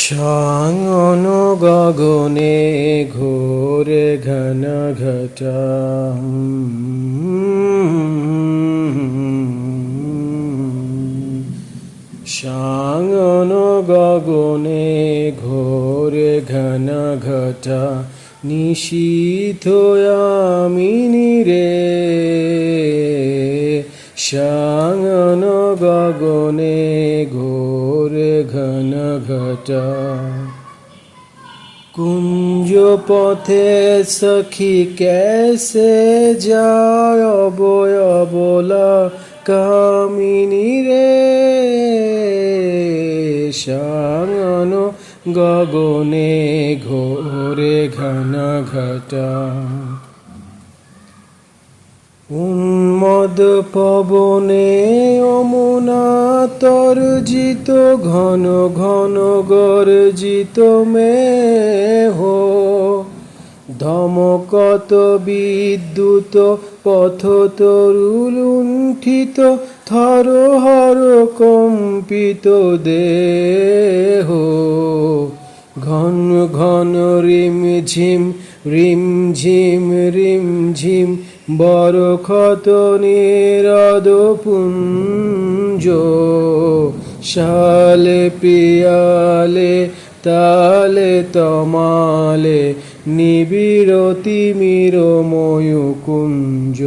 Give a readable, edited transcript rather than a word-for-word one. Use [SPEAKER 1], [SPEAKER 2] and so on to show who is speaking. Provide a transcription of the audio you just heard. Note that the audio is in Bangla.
[SPEAKER 1] সাঙ্গন গগনে ঘোরে ঘন ঘটা সাঙ্গন গগনে ঘোরে ঘন ঘটা নিশীথ আমিনী রে সাঙ্গন গগনে ঘোরে ঘন ঘটা কুঞ্জ পথে সখী कैसे যায় অবলা কামিনী রে সাঙ্গন গগনে ঘোরে ঘন ঘটা উন্মদ পবনে যমুনা তর্জিত ঘন ঘন গর্জিত মেঘ ধমকত বিদ্যুৎ পথ তরুলুণ্ঠিত থর হর কম্পিত দেহ ঘন ঘন রিম ঝিম বরখত নিরদ পুঞ্জ শালে পিয়ালে তালে তমালে নিবিড় তিমির ময়ূকুঞ্জ।